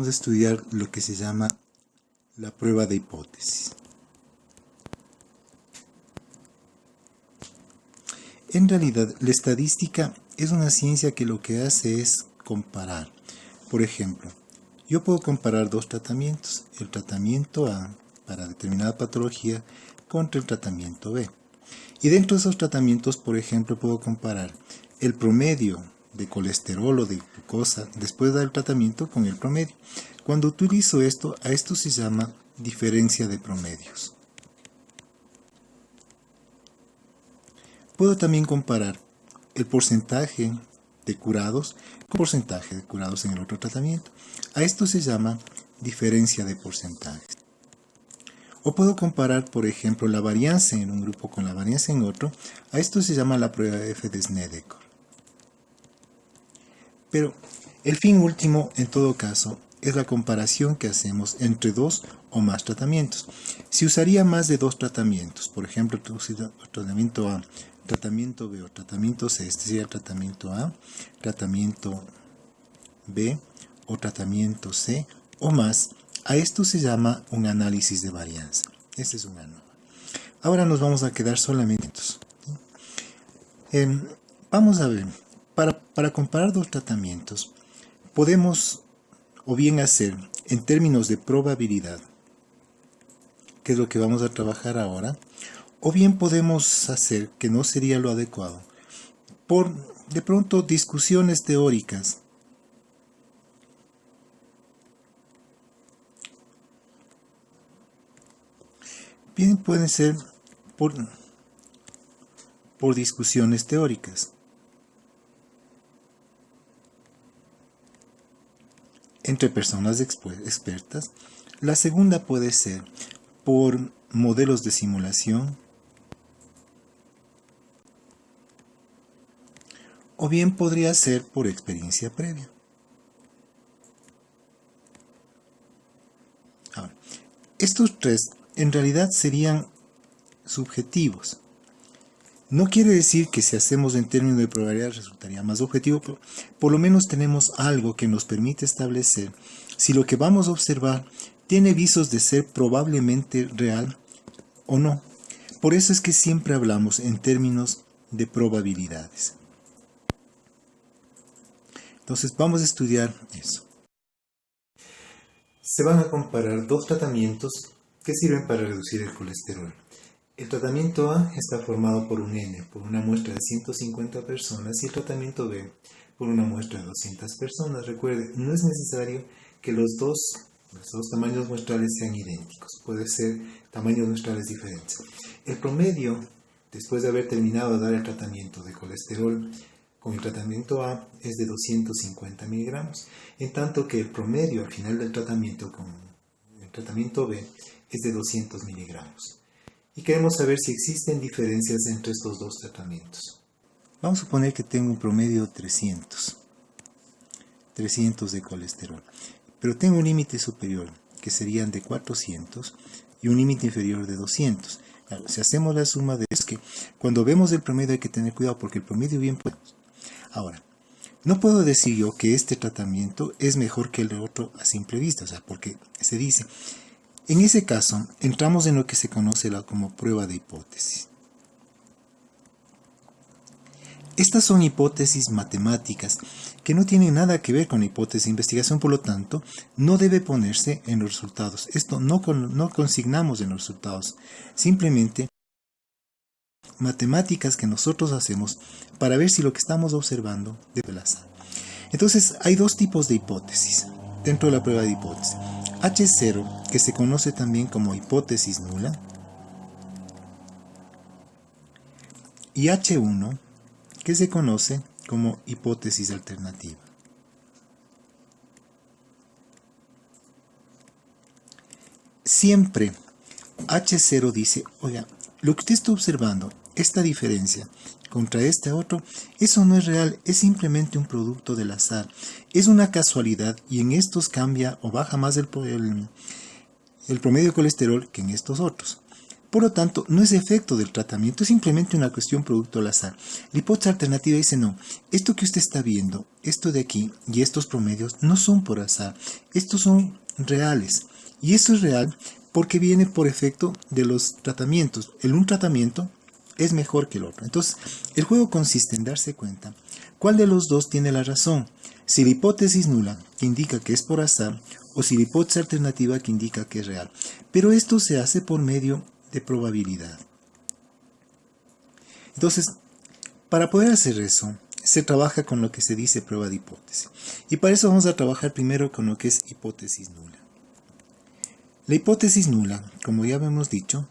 Vamos a estudiar lo que se llama la prueba de hipótesis. En realidad, la estadística es una ciencia que lo que hace es comparar. Por ejemplo, yo puedo comparar dos tratamientos, el tratamiento A para determinada patología contra el tratamiento B. Y dentro de esos tratamientos, por ejemplo, puedo comparar el promedio de colesterol o de glucosa después del tratamiento con el promedio. Cuando utilizo esto, a esto se llama diferencia de promedios. Puedo también comparar el porcentaje de curados con el porcentaje de curados en el otro tratamiento. A esto se llama diferencia de porcentajes. O puedo comparar, por ejemplo, la varianza en un grupo con la varianza en otro. A esto se llama la prueba F de Snedeker. Pero el fin último, en todo caso, es la comparación que hacemos entre dos o más tratamientos. Si usaría más de dos tratamientos, por ejemplo, tratamiento A, tratamiento B o tratamiento C, este sería el tratamiento A, tratamiento B o tratamiento C o más, a esto se llama un análisis de varianza. Este es una nueva. Ahora nos vamos a quedar solamente en estos. Vamos a ver, para comparar dos tratamientos, podemos o bien hacer en términos de probabilidad, que es lo que vamos a trabajar ahora, o bien podemos hacer, que no sería lo adecuado, por de pronto discusiones teóricas. Bien, pueden ser por discusiones teóricas entre personas expertas. La segunda puede ser por modelos de simulación, o bien podría ser por experiencia previa. Ahora, estos tres en realidad serían subjetivos. No quiere decir que si hacemos en términos de probabilidad resultaría más objetivo, pero por lo menos tenemos algo que nos permite establecer si lo que vamos a observar tiene visos de ser probablemente real o no. Por eso es que siempre hablamos en términos de probabilidades. Entonces vamos a estudiar eso. Se van a comparar dos tratamientos que sirven para reducir el colesterol. El tratamiento A está formado por un N, por una muestra de 150 personas, y el tratamiento B por una muestra de 200 personas. Recuerde, no es necesario que los dos tamaños muestrales sean idénticos, puede ser tamaños muestrales diferentes. El promedio, después de haber terminado de dar el tratamiento de colesterol con el tratamiento A, es de 250 miligramos, en tanto que el promedio al final del tratamiento con el tratamiento B es de 200 miligramos. Y queremos saber si existen diferencias entre estos dos tratamientos. Vamos a suponer que tengo un promedio de 300 de colesterol, pero tengo un límite superior, que serían de 400, y un límite inferior de 200. Claro, si hacemos la suma de eso, que cuando vemos el promedio hay que tener cuidado, porque el promedio bien podemos. Ahora, no puedo decir yo que este tratamiento es mejor que el otro a simple vista, o sea, porque se dice, en ese caso, entramos en lo que se conoce como prueba de hipótesis. Estas son hipótesis matemáticas que no tienen nada que ver con la hipótesis de investigación, por lo tanto, no debe ponerse en los resultados. Esto no consignamos en los resultados, simplemente matemáticas que nosotros hacemos para ver si lo que estamos observando debe azar. Entonces, hay dos tipos de hipótesis dentro de la prueba de hipótesis. H0, que se conoce también como hipótesis nula, y H1, que se conoce como hipótesis alternativa. Siempre H0 dice, oiga, lo que usted está observando, esta diferencia contra este otro, eso no es real, es simplemente un producto del azar, es una casualidad, y en estos cambia o baja más el promedio de colesterol que en estos otros. Por lo tanto, no es efecto del tratamiento, es simplemente una cuestión producto al azar. La hipótesis alternativa dice no, esto que usted está viendo, esto de aquí y estos promedios no son por azar, estos son reales. Y eso es real porque viene por efecto de los tratamientos. Un tratamiento es mejor que el otro. Entonces, el juego consiste en darse cuenta cuál de los dos tiene la razón. Si la hipótesis nula, que indica que es por azar, o si la hipótesis alternativa, que indica que es real. Pero esto se hace por medio de probabilidad. Entonces, para poder hacer eso, se trabaja con lo que se dice prueba de hipótesis. Y para eso vamos a trabajar primero con lo que es hipótesis nula. La hipótesis nula, como ya habíamos dicho,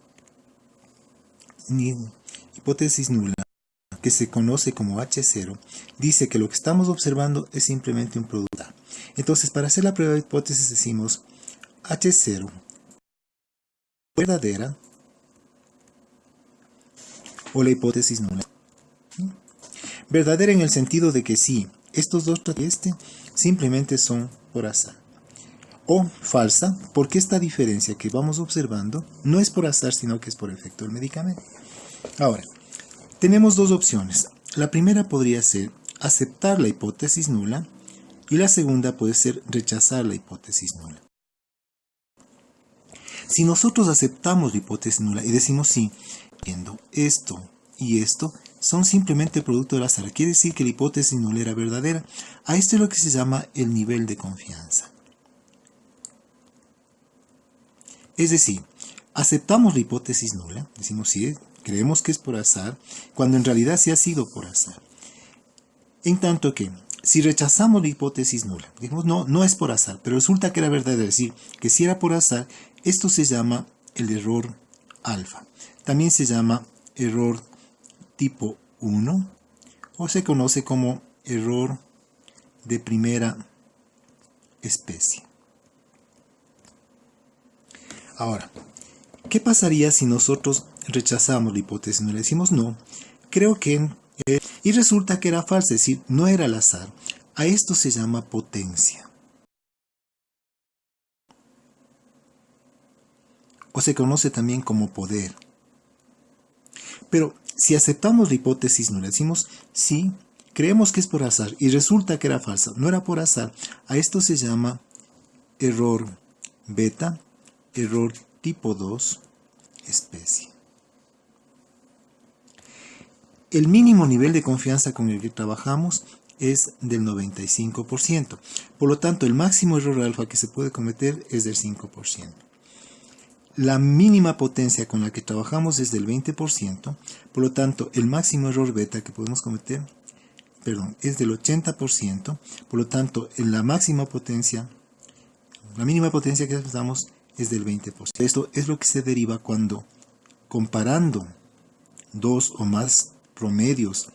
hipótesis nula, que se conoce como H0, dice que lo que estamos observando es simplemente un producto. Entonces, para hacer la prueba de hipótesis decimos H0 verdadera o la hipótesis nula. Verdadera en el sentido de que sí, estos dos simplemente son por azar. O falsa, porque esta diferencia que vamos observando no es por azar, sino que es por efecto del medicamento. Ahora, tenemos dos opciones. La primera podría ser aceptar la hipótesis nula y la segunda puede ser rechazar la hipótesis nula. Si nosotros aceptamos la hipótesis nula y decimos sí, viendo esto y esto son simplemente producto del azar, quiere decir que la hipótesis nula era verdadera. A esto es lo que se llama el nivel de confianza. Es decir, aceptamos la hipótesis nula, decimos sí, creemos que es por azar, cuando en realidad sí ha sido por azar. En tanto que, si rechazamos la hipótesis nula, decimos no es por azar, pero resulta que era verdadero, es decir, que si era por azar, esto se llama el error alfa. También se llama error tipo 1 o se conoce como error de primera especie. Ahora, ¿qué pasaría si nosotros rechazamos la hipótesis nula? Decimos no, creo que... y resulta que era falsa, es decir, no era al azar. A esto se llama potencia. O se conoce también como poder. Pero si aceptamos la hipótesis nula, decimos sí, creemos que es por azar y resulta que era falsa, no era por azar, a esto se llama error beta, error tipo 2 especie. El mínimo nivel de confianza con el que trabajamos es del 95%. Por lo tanto, el máximo error alfa que se puede cometer es del 5%. La mínima potencia con la que trabajamos es del 20%. Por lo tanto, el máximo error beta que podemos cometer, es del 80%. Por lo tanto, la mínima potencia que damos es del 20%. Esto es lo que se deriva cuando, comparando dos o más promedios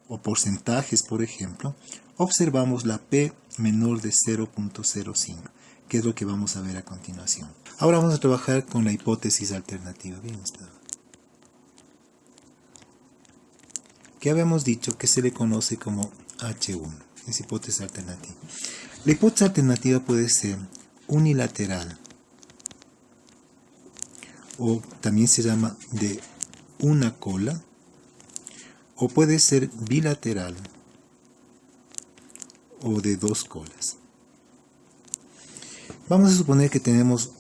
o porcentajes, por ejemplo, observamos la P menor de 0.05, que es lo que vamos a ver a continuación. Ahora vamos a trabajar con la hipótesis alternativa. Bien, que habíamos dicho que se le conoce como H1, es hipótesis alternativa. La hipótesis alternativa puede ser unilateral, o también se llama de una cola, o puede ser bilateral, o de dos colas. Vamos a suponer que tenemos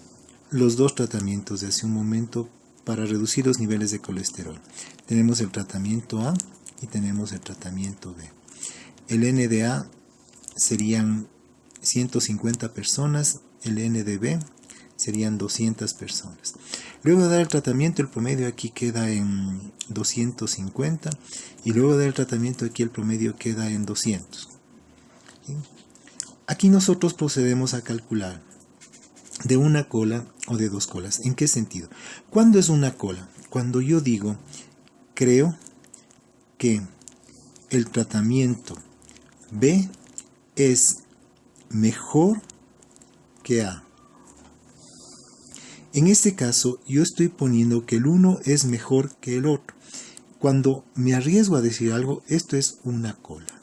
los dos tratamientos de hace un momento para reducir los niveles de colesterol. Tenemos el tratamiento A y tenemos el tratamiento B. El N de A serían 150 personas, el N de B serían 200 personas. Luego de dar el tratamiento, el promedio aquí queda en 250 y luego de dar el tratamiento aquí el promedio queda en 200. ¿Sí? Aquí nosotros procedemos a calcular de una cola o de dos colas. ¿En qué sentido? ¿Cuándo es una cola? Cuando yo digo, creo que el tratamiento B es mejor que A. En este caso, yo estoy poniendo que el uno es mejor que el otro. Cuando me arriesgo a decir algo, esto es una cola.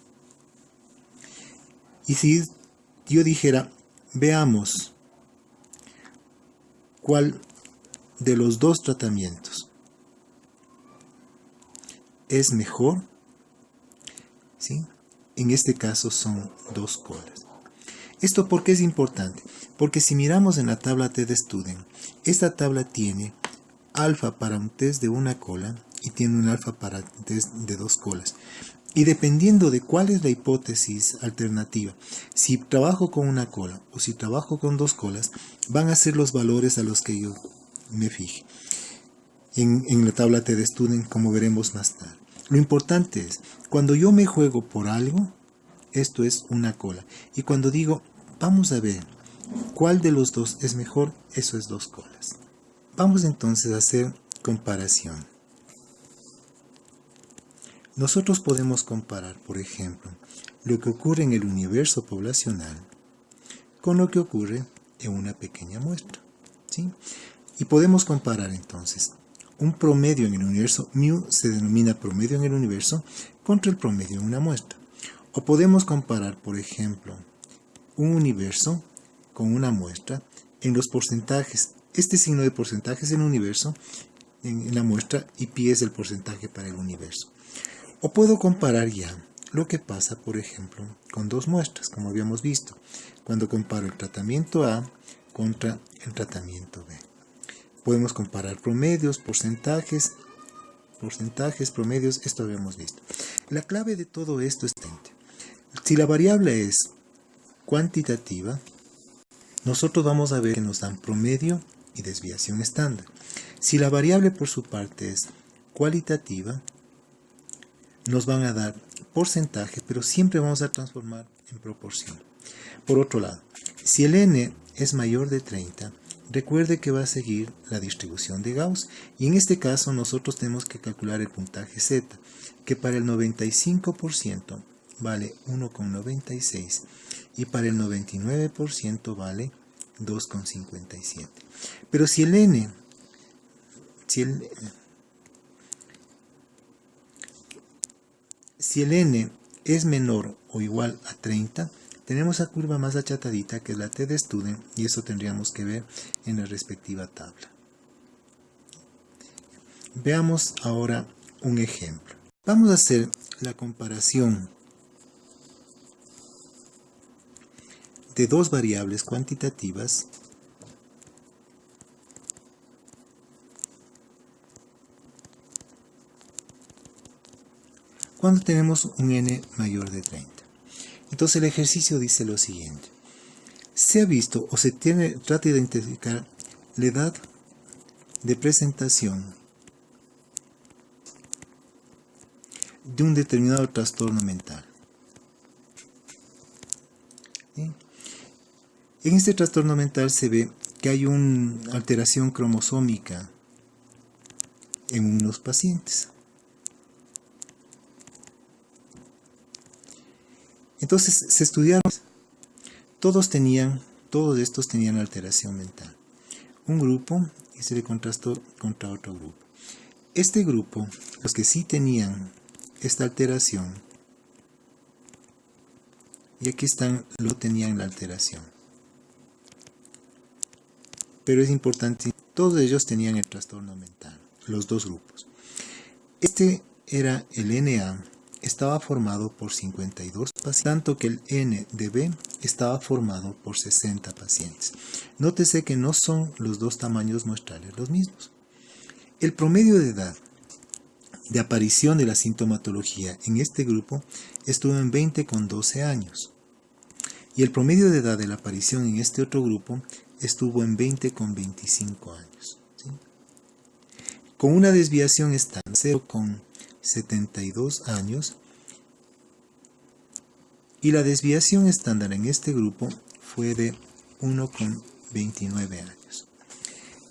Y si yo dijera, veamos cuál de los dos tratamientos es mejor, ¿sí? En este caso son 2 colas. ¿Esto por qué es importante? Porque si miramos en la tabla TED-Student, esta tabla tiene alfa para un test de 1 cola y tiene un alfa para un test de 2 colas. Y dependiendo de cuál es la hipótesis alternativa, si trabajo con 1 cola o si trabajo con 2 colas, van a ser los valores a los que yo me fije en la tabla TED-Student, como veremos más tarde. Lo importante es, cuando yo me juego por algo, esto es 1 cola. Y cuando digo, vamos a ver cuál de los dos es mejor, eso es 2 colas. Vamos entonces a hacer comparación. Nosotros podemos comparar, por ejemplo, lo que ocurre en el universo poblacional con lo que ocurre en una pequeña muestra, ¿sí? Y podemos comparar entonces un promedio en el universo, mu se denomina promedio en el universo, contra el promedio en una muestra. O podemos comparar, por ejemplo, un universo con una muestra en los porcentajes. Este signo de porcentaje es el universo en la muestra y pi es el porcentaje para el universo. O puedo comparar ya lo que pasa, por ejemplo, con 2 muestras, como habíamos visto, cuando comparo el tratamiento A contra el tratamiento B. Podemos comparar promedios, porcentajes, promedios, esto habíamos visto. La clave de todo esto es si la variable es cuantitativa, nosotros vamos a ver que nos dan promedio y desviación estándar. Si la variable por su parte es cualitativa, nos van a dar porcentaje, pero siempre vamos a transformar en proporción. Por otro lado, si el n es mayor de 30, recuerde que va a seguir la distribución de Gauss, y en este caso nosotros tenemos que calcular el puntaje z, que para el 95% vale 1,96 y para el 99% vale 2,57. Pero si el n, si el n es menor o igual a 30, tenemos la curva más achatadita que es la TED-Student, y eso tendríamos que ver en la respectiva tabla. Veamos ahora un ejemplo. Vamos a hacer la comparación de 2 variables cuantitativas cuando tenemos un n mayor de 30. Entonces el ejercicio dice lo siguiente. Se ha visto o se trata de identificar la edad de presentación de un determinado trastorno mental. ¿Sí? En este trastorno mental se ve que hay una alteración cromosómica en unos pacientes. Entonces se estudiaron, todos estos tenían alteración mental. Un grupo y se le contrastó contra otro grupo. Este grupo, los que sí tenían esta alteración, y aquí están, lo tenían la alteración. Pero es importante, todos ellos tenían el trastorno mental, los 2 grupos. Este era el NA. Estaba formado por 52 pacientes, tanto que el N de B estaba formado por 60 pacientes. Nótese que no son los 2 tamaños muestrales los mismos. El promedio de edad de aparición de la sintomatología en este grupo estuvo en 20,12 años. Y el promedio de edad de la aparición en este otro grupo estuvo en 20,25 años. ¿Sí? Con una desviación estándar 0,72 años, y la desviación estándar en este grupo fue de 1,29 años.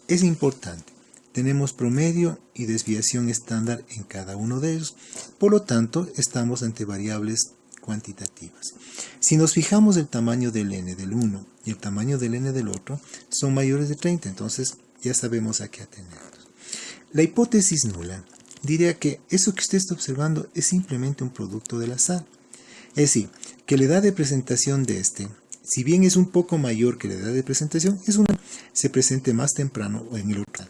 Es importante, tenemos promedio y desviación estándar en cada uno de ellos, por lo tanto estamos ante variables cuantitativas. Si nos fijamos el tamaño del n del uno y el tamaño del n del otro son mayores de 30, entonces ya sabemos a qué atenernos. La hipótesis nula diría que eso que usted está observando es simplemente un producto del azar. Es decir, que la edad de presentación de este, si bien es un poco mayor que la edad de presentación, se presente más temprano o en el otro.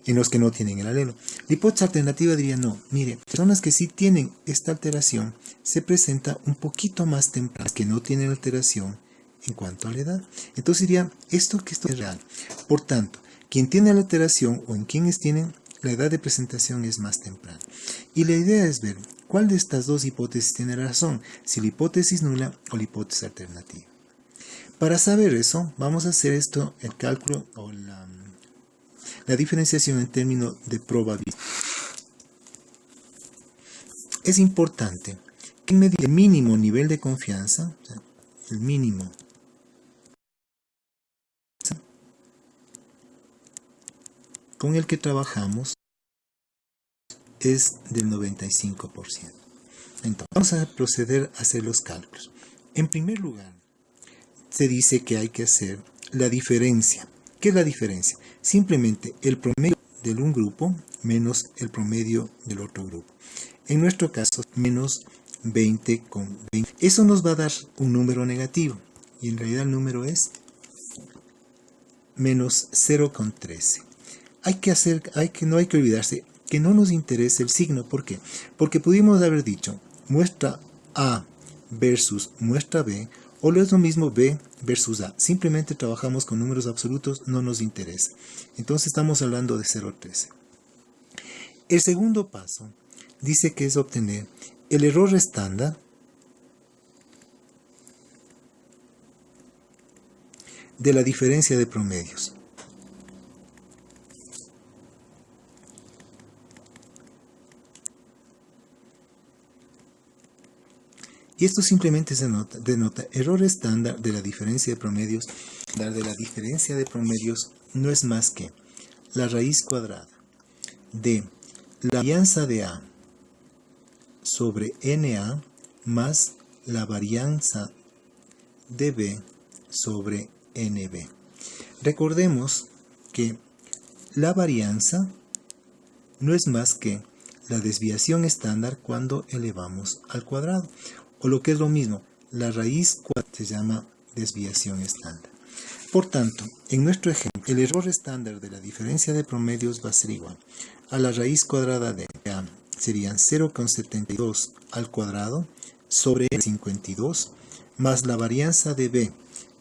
en los que no tienen el alelo. La hipótesis alternativa diría no, mire, personas que sí tienen esta alteración se presenta un poquito más temprano, que no tienen alteración en cuanto a la edad. Entonces diría, esto es real. Por tanto, quien tiene la alteración o en quienes tienen la edad de presentación es más temprana. Y la idea es ver cuál de estas dos hipótesis tiene razón, si la hipótesis nula o la hipótesis alternativa. Para saber eso, vamos a hacer el cálculo o la diferenciación en términos de probabilidad. Es importante que medir el mínimo nivel de confianza, o sea, el mínimo con el que trabajamos es del 95%. Entonces, vamos a proceder a hacer los cálculos. En primer lugar, se dice que hay que hacer la diferencia. ¿Qué es la diferencia? Simplemente el promedio de un grupo menos el promedio del otro grupo. En nuestro caso, menos 20 con 20. Eso nos va a dar un número negativo. Y en realidad el número es menos 0,13. No hay que olvidarse que no nos interesa el signo. ¿Por qué? Porque pudimos haber dicho muestra A versus muestra B, o lo es lo mismo B versus A. Simplemente trabajamos con números absolutos, no nos interesa. Entonces estamos hablando de 0,13. El segundo paso dice que es obtener el error estándar de la diferencia de promedios. Y esto simplemente denota error estándar de la diferencia de promedios. De la diferencia de promedios no es más que la raíz cuadrada de la varianza de A sobre NA más la varianza de B sobre NB. Recordemos que la varianza no es más que la desviación estándar cuando elevamos al cuadrado. O lo que es lo mismo, la raíz cuadrada se llama desviación estándar. Por tanto, en nuestro ejemplo, el error estándar de la diferencia de promedios va a ser igual a la raíz cuadrada de A, serían 0,72 al cuadrado sobre 52, más la varianza de B,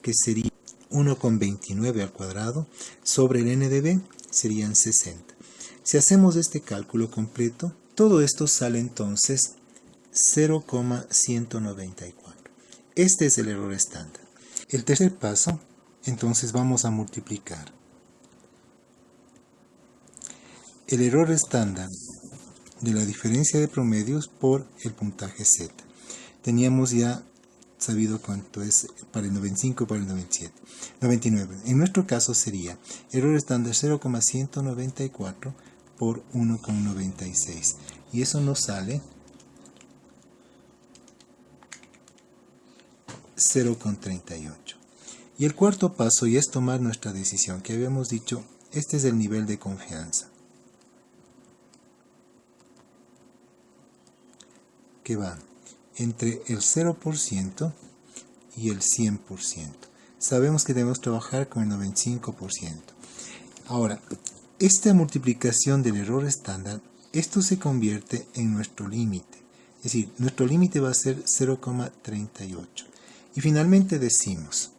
que sería 1,29 al cuadrado, sobre el n de B, serían 60. Si hacemos este cálculo completo, todo esto sale entonces 0,194. Este es el error estándar. El tercer paso, entonces vamos a multiplicar el error estándar de la diferencia de promedios por el puntaje Z. Teníamos ya sabido cuánto es para el 95 y para el 99. En nuestro caso sería error estándar 0,194 por 1,96. Y eso nos sale 0,38. Y el cuarto paso ya es tomar nuestra decisión, que habíamos dicho, este es el nivel de confianza, que va entre el 0% y el 100%. Sabemos que debemos trabajar con el 95%. Ahora, esta multiplicación del error estándar, esto se convierte en nuestro límite. Es decir, nuestro límite va a ser 0,38. Y finalmente decimos,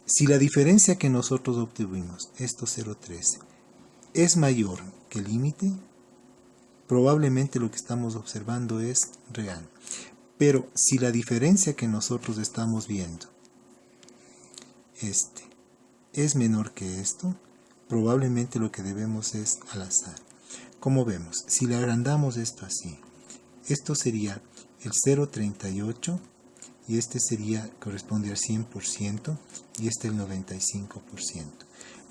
si la diferencia que nosotros obtuvimos, esto 0,13, es mayor que el límite, probablemente lo que estamos observando es real. Pero si la diferencia que nosotros estamos viendo, es menor que esto, probablemente lo que debemos es al azar. Como vemos, si le agrandamos esto así, esto sería el 0,38 y este corresponde al 100% y este el 95%.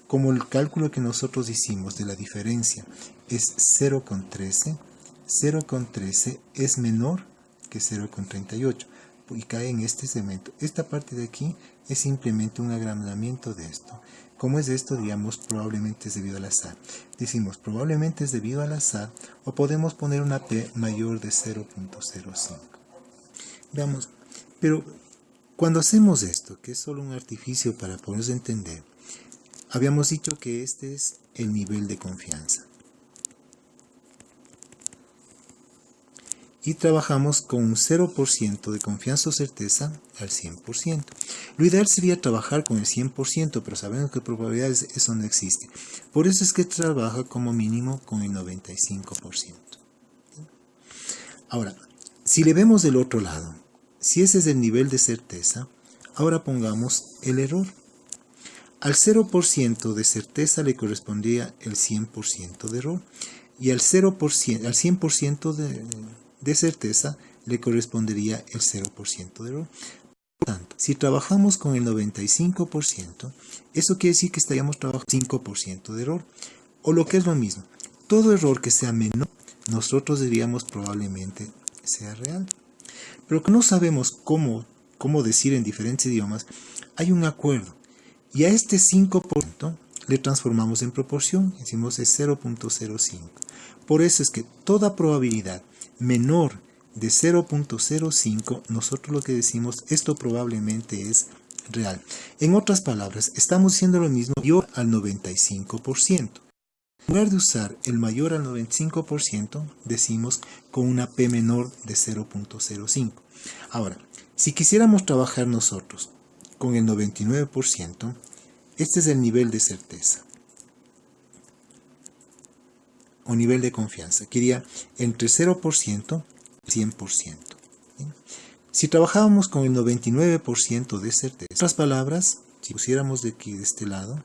Como el cálculo que nosotros hicimos de la diferencia es 0,13, 0,13 es menor que 0,38 y cae en este segmento. Esta parte de aquí es simplemente un agrandamiento de esto. ¿Cómo es esto? Digamos, probablemente es debido al azar. Decimos, probablemente es debido al azar, o podemos poner una P mayor de 0,05. Veamos, pero Cuando hacemos esto, que es solo un artificio para podernos entender, habíamos dicho que este es el nivel de confianza. Y trabajamos con un 0% de confianza o certeza al 100%. Lo ideal sería trabajar con el 100%, pero sabemos que probabilidades eso no existe. Por eso es que trabaja como mínimo con el 95%. Ahora, si le vemos del otro lado, si ese es el nivel de certeza, ahora pongamos el error. Al 0% de certeza le correspondía el 100% de error, y al 100% de certeza le correspondería el 0% de error. Por tanto, si trabajamos con el 95%, eso quiere decir que estaríamos trabajando con 5% de error. O lo que es lo mismo, todo error que sea menor, nosotros diríamos probablemente sea real. Pero que no sabemos cómo decir en diferentes idiomas, hay un acuerdo. Y a este 5% le transformamos en proporción, decimos es 0.05. Por eso es que toda probabilidad menor de 0.05, nosotros lo que decimos, esto probablemente es real. En otras palabras, estamos diciendo lo mismo mayor al 95%. En lugar de usar el mayor al 95%, decimos con una P menor de 0.05. Ahora, si quisiéramos trabajar nosotros con el 99%, este es el nivel de certeza o nivel de confianza, que iría entre 0% y 100%. Si trabajábamos con el 99% de certeza, en otras palabras, si pusiéramos de aquí de este lado,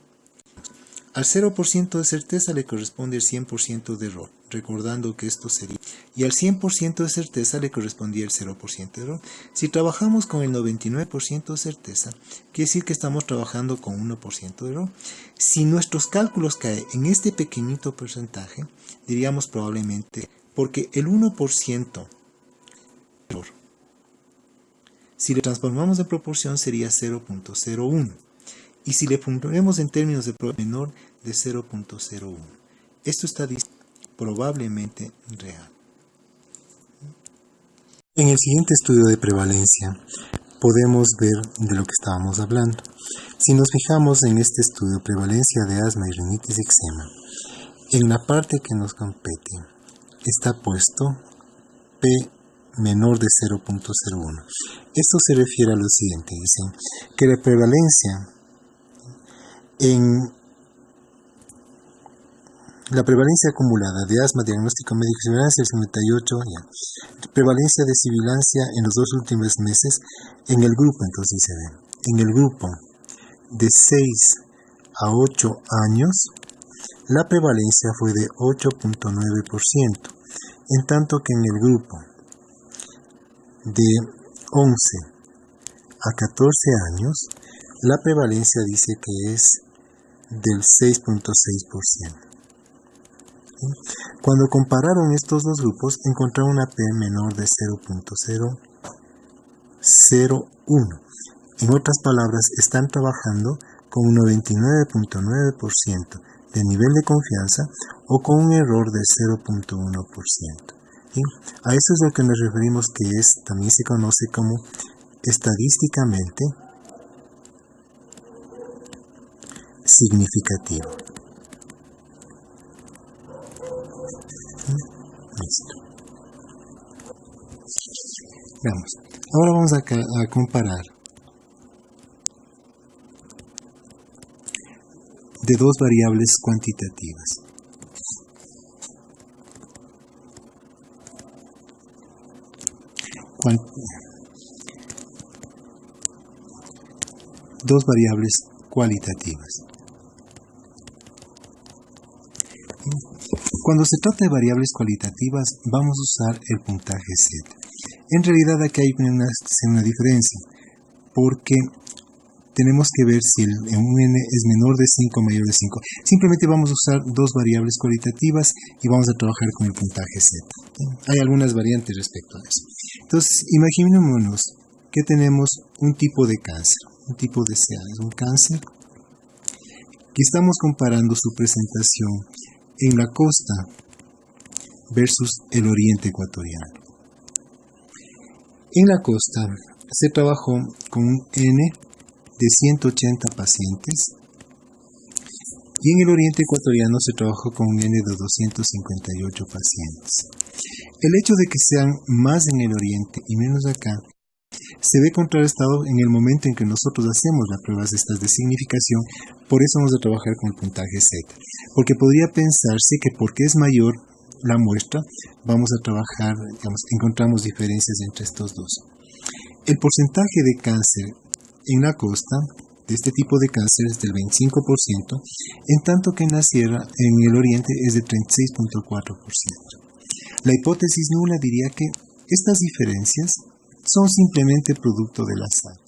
al 0% de certeza le corresponde el 100% de error, recordando que esto sería, y al 100% de certeza le correspondía el 0% de error. Si trabajamos con el 99% de certeza, quiere decir que estamos trabajando con 1% de error. Si nuestros cálculos caen en este pequeñito porcentaje, diríamos probablemente, porque el 1% de error, si le transformamos de proporción sería 0.01. Y si le ponemos en términos de probabilidad menor de 0.01. Esto está probablemente real. En el siguiente estudio de prevalencia podemos ver de lo que estábamos hablando. Si nos fijamos en este estudio, prevalencia de asma y rinitis eczema, en la parte que nos compete está puesto P menor de 0.01. Esto se refiere a lo siguiente, dicen que la prevalencia la prevalencia acumulada de asma, diagnóstico médico y sibilancia el 58, prevalencia de sibilancia en los 2 últimos meses en el grupo, entonces se ve, en el grupo de 6 a 8 años, la prevalencia fue de 8.9%, en tanto que en el grupo de 11 a 14 años, la prevalencia dice que es del 6.6%. Cuando compararon estos dos grupos, encontraron una P menor de 0.001. En otras palabras, están trabajando con un 99.9% de nivel de confianza o con un error de 0.1%. A eso es lo que nos referimos, que también se conoce como estadísticamente significativo. Listo. Veamos. Ahora vamos a comparar de dos variables cuantitativas. Dos variables cualitativas. Cuando se trata de variables cualitativas, vamos a usar el puntaje Z. En realidad aquí hay una diferencia, porque tenemos que ver si un n es menor de 5 o mayor de 5. Simplemente vamos a usar dos variables cualitativas y vamos a trabajar con el puntaje Z. Hay algunas variantes respecto a eso. Entonces, imaginémonos que tenemos un tipo de cáncer, un tipo de CA, es un cáncer, que estamos comparando su presentación en la costa versus el oriente ecuatoriano. En la costa se trabajó con un N de 180 pacientes y en el oriente ecuatoriano se trabajó con un N de 258 pacientes. El hecho de que sean más en el oriente y menos acá se ve contrarrestado en el momento en que nosotros hacemos las pruebas estas de significación. Por eso vamos a trabajar con el puntaje Z, porque podría pensarse que porque es mayor la muestra, vamos a trabajar, encontramos diferencias entre estos dos. El porcentaje de cáncer en la costa de este tipo de cáncer es del 25%, en tanto que en la sierra, en el oriente, es de 36.4%. La hipótesis nula diría que estas diferencias son simplemente producto del azar.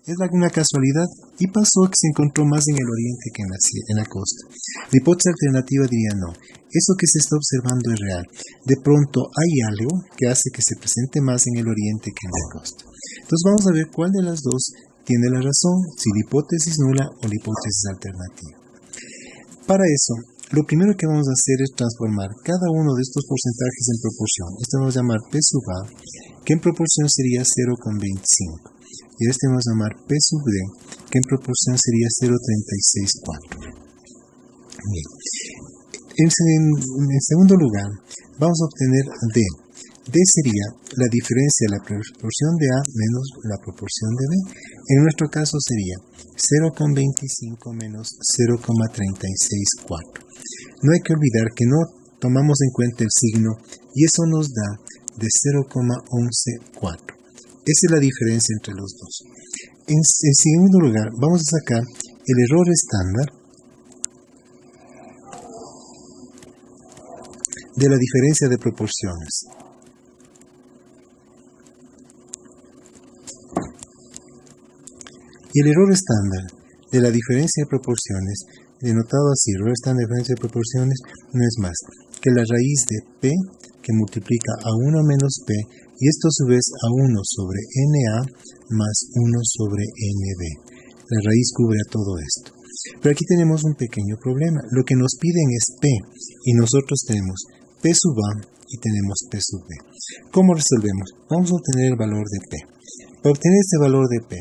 Es una casualidad y pasó que se encontró más en el oriente que en la costa. La hipótesis alternativa diría no, eso que se está observando es real. De pronto hay algo que hace que se presente más en el oriente que en la costa. Entonces vamos a ver cuál de las dos tiene la razón, si la hipótesis nula o la hipótesis alternativa. Para eso, lo primero que vamos a hacer es transformar cada uno de estos porcentajes en proporción. Esto vamos a llamar P sub A, que en proporción sería 0,25. Y este vamos a llamar P sub D, que en proporción sería 0,364. Bien. En segundo lugar, vamos a obtener D. D sería la diferencia de la proporción de A menos la proporción de B. En nuestro caso sería 0,25 menos 0,364. No hay que olvidar que no tomamos en cuenta el signo y eso nos da de 0,114. Esa es la diferencia entre los dos. En segundo lugar, vamos a sacar el error estándar de la diferencia de proporciones. Y el error estándar de la diferencia de proporciones, denotado así, error estándar de diferencia de proporciones, no es más que la raíz de P que multiplica a 1 menos P, y esto a su vez a 1 sobre NA más 1 sobre NB. La raíz cubre a todo esto. Pero aquí tenemos un pequeño problema. Lo que nos piden es P, y nosotros tenemos P sub A y tenemos P sub B. ¿Cómo resolvemos? Vamos a obtener el valor de P. Para obtener este valor de P,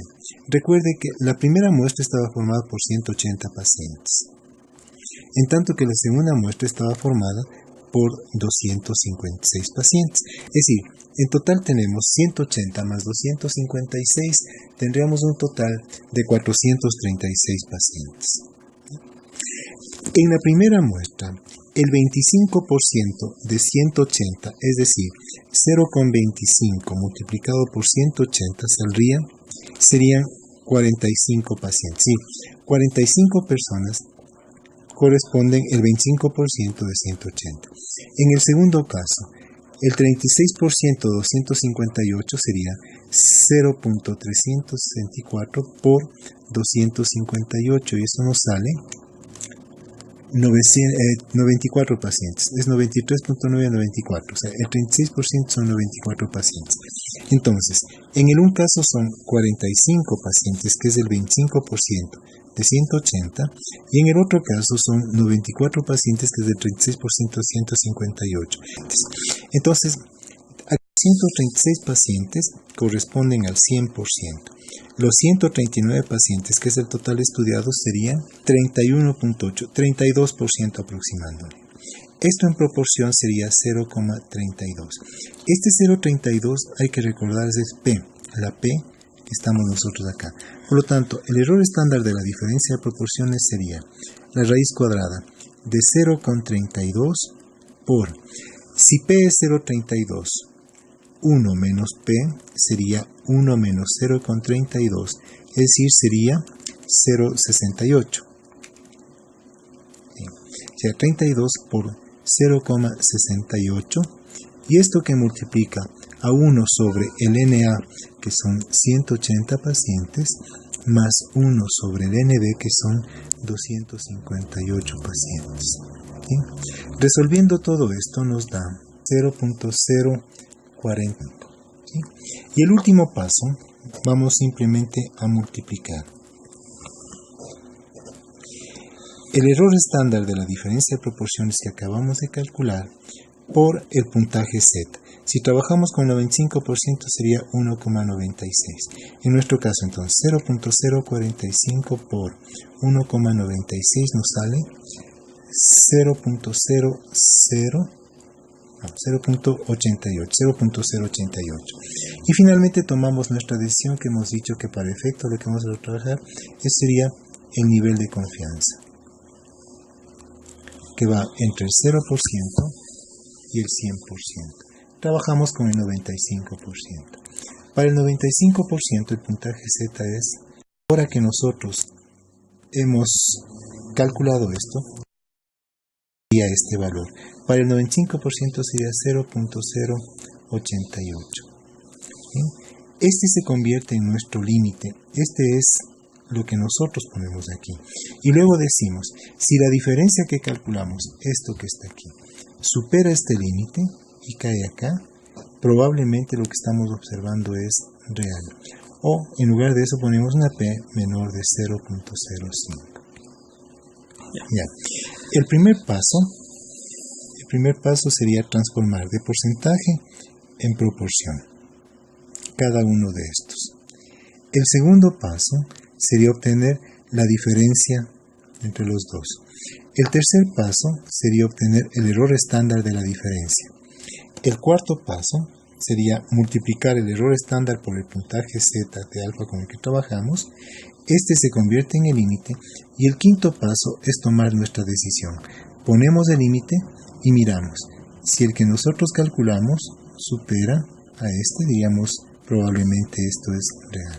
recuerde que la primera muestra estaba formada por 180 pacientes, en tanto que la segunda muestra estaba formada por 256 pacientes. Es decir, en total tenemos 180 más 256, tendríamos un total de 436 pacientes. En la primera muestra, el 25% de 180, es decir, 0,25 multiplicado por 180 serían 45 pacientes. Sí, 45 personas corresponden el 25% de 180. En el segundo caso, el 36% de 258 sería 0.364 por 258 y eso nos sale 94 pacientes. Es 93.9 a 94, o sea, el 36% son 94 pacientes. Entonces, en el un caso son 45 pacientes, que es el 25% de 180, y en el otro caso son 94 pacientes, que es el 36% de 158. Entonces, a 136 pacientes corresponden al 100%. Los 139 pacientes, que es el total estudiado, serían 31.8, 32% aproximadamente. Esto en proporción sería 0,32. Este 0,32 hay que recordar es P, la P que estamos nosotros acá. Por lo tanto, el error estándar de la diferencia de proporciones sería la raíz cuadrada de 0,32 por, si P es 0,32, 1 menos P sería 1 menos 0,32, es decir, sería 0,68. O sea, 32 por 0,68, y esto que multiplica a 1 sobre el NA, que son 180 pacientes, más 1 sobre el NB, que son 258 pacientes. ¿Sí? Resolviendo todo esto nos da 0.040. ¿Sí? Y el último paso, vamos simplemente a multiplicar. El error estándar de la diferencia de proporciones que acabamos de calcular por el puntaje Z. Si trabajamos con el 95% sería 1,96. En nuestro caso, entonces, 0.045 por 1,96 nos sale 0.088. Y finalmente tomamos nuestra decisión que hemos dicho que para efecto de lo que vamos a trabajar, sería el nivel de confianza, que va entre el 0% y el 100%. Trabajamos con el 95%. Para el 95% el puntaje Z es, ahora que nosotros hemos calculado esto, sería este valor. Para el 95% sería 0.088. Este se convierte en nuestro límite. Este es lo que nosotros ponemos aquí. Y luego decimos, si la diferencia que calculamos, esto que está aquí, supera este límite y cae acá, probablemente lo que estamos observando es real. O en lugar de eso ponemos una P menor de 0.05. Ya. El primer paso sería transformar de porcentaje en proporción cada uno de estos. El segundo paso sería obtener la diferencia entre los dos. El tercer paso sería obtener el error estándar de la diferencia. El cuarto paso sería multiplicar el error estándar por el puntaje Z de alfa con el que trabajamos. Este se convierte en el límite. Y el quinto paso es tomar nuestra decisión. Ponemos el límite y miramos. Si el que nosotros calculamos supera a este, digamos, probablemente esto es real.